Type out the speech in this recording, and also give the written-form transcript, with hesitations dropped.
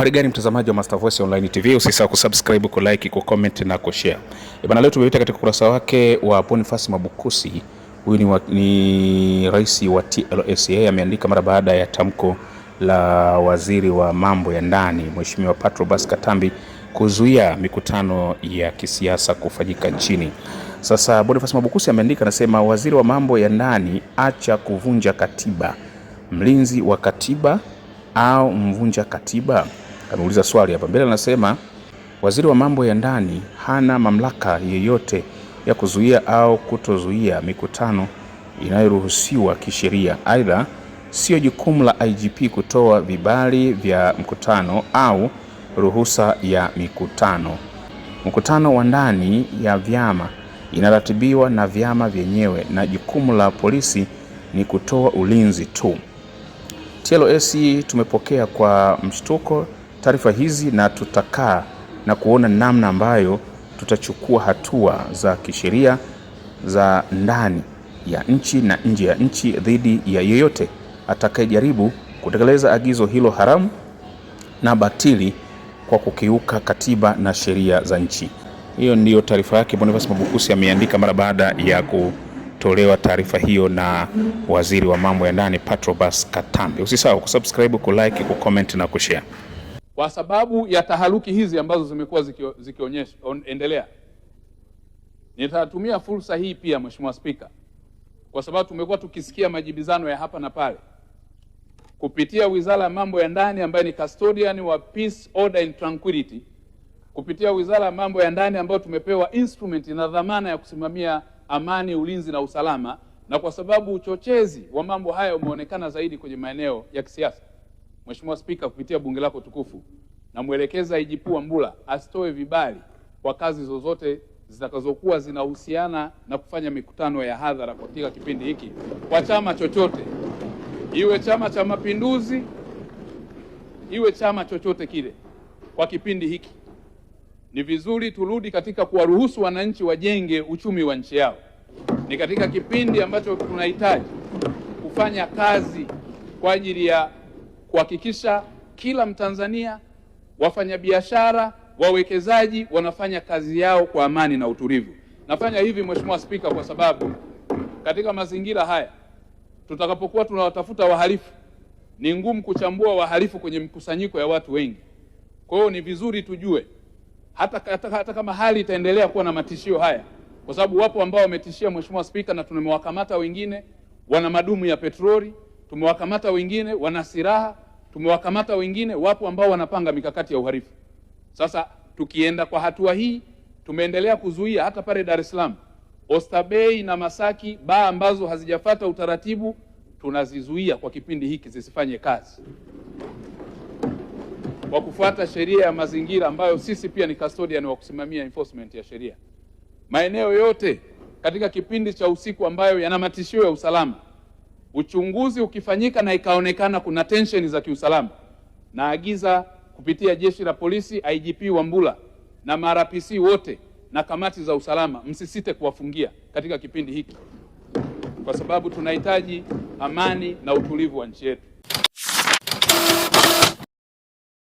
Uhari gani mtazamaji wa Master Voice Online TV, usisahau kusubscribe, kulike, kucomment na kushare. Bwana, leo tumepita katika ukurasa wake wa Boniface Mwabukusi. Huyu ni rais wa TLSA, ameandika mara baada ya tamko la waziri wa mambo ya ndani Mheshimiwa Patrobas Katambi kuzuia mikutano ya kisiasa kufanyika nchini. Sasa Boniface Mwabukusi ameandika, anasema waziri wa mambo ya ndani, acha kuvunja katiba. Mlinzi wa katiba au mvunja katiba? Ameuliza swali hapa mbele. Anasema waziri wa mambo ya ndani hana mamlaka yoyote ya kuzuia au kutozuia mikutano inayoruhusiwa kisheria. Aidha, sio jukumu la IGP kutoa vibali vya mkutano au ruhusa ya mikutano. Mkutano wa ndani ya vyama inaratibiwa na vyama vyenyewe na jukumu la polisi ni kutoa ulinzi tu. TLSA tumepokea kwa mshtuko taarifa hizi na tutakaa na kuona namna ambayo tutachukua hatua za kisheria za ndani ya nchi na nje ya nchi dhidi ya yeyote atakayejaribu kutekeleza agizo hilo haramu na batili kwa kukiuka katiba na sheria za nchi. Hiyo ndiyo taarifa yake Boniface Mwabukusi ameandika mara baada ya kutolewa taarifa hiyo na waziri wa mambo ya ndani Patrobas Katambi. Usisahau kusubscribe, kulike, kucomment na kushare. Kwa sababu ya taharuki hizi ambazo zimekuwa zikionyesha endelea, nitatumia fursa hii pia Mheshimiwa Spika, kwa sababu tumekuwa tukisikia majibizano ya hapa na pale kupitia Wizara ya Mambo ya Ndani ambayo ni custodian wa peace, order and tranquility, kupitia Wizara ya Mambo ya Ndani ambayo tumepewa instrument na dhamana ya kusimamia amani, ulinzi na usalama, na kwa sababu uchochezi wa mambo haya umeonekana zaidi kwenye maeneo ya kisiasa, Mheshimiwa Spika, kupitia bunge lako tukufu, na mwelekeza IGP Wambura asitoe vibali kwa kazi zozote zitakazokuwa zinahusiana na kufanya mikutano ya hadhara katika kipindi hiki kwa chama chochote, iwe Chama cha Mapinduzi, iwe chama chochote kile. Kwa kipindi hiki ni vizuri turudi katika kuwaruhusu wananchi wajenge uchumi wa nchi yao. Ni katika kipindi ambacho tunahitaji kufanya kazi kwa ajili ya kuhakikisha kila Mtanzania, wafanyabiashara, wawekezaji wanafanya kazi yao kwa amani na utulivu. Nafanya hivi Mheshimiwa Spika kwa sababu katika mazingira haya tutakapokuwa tunawatafuta wahalifu, ni ngumu kuchambua wahalifu kwenye mkusanyiko ya watu wengi. Kwa hiyo ni vizuri tujue hata kama hali itaendelea kuwa na matishio haya, kwa sababu wapo ambao wametishia Mheshimiwa Spika, na tumewakamata wengine wana madumu ya petroli, tumewakamata wengine wana silaha, tumewakamata wengine wapo ambao wanapanga mikakati ya uhalifu. Sasa tukienda kwa hatua hii, tumeendelea kuzuia hata pale Dar es Salaam, Oysterbay na Masaki, baa ambazo hazijafuata utaratibu tunazizuia kwa kipindi hiki zisifanye kazi kwa kufuata sheria ya mazingira ambayo sisi pia ni custodian wa kusimamia enforcement ya sheria. Maeneo yote katika kipindi cha usiku ambayo yana matishio ya usalama, uchunguzi ukifanyika na ikaonekana kuna tension za kiusalama, naagiza kupitia jeshi la polisi, IGP Wambura na MRPC wote na kamati za usalama, msisite kuwafungia katika kipindi hiki, kwa sababu tunahitaji amani na utulivu wa nchi yetu.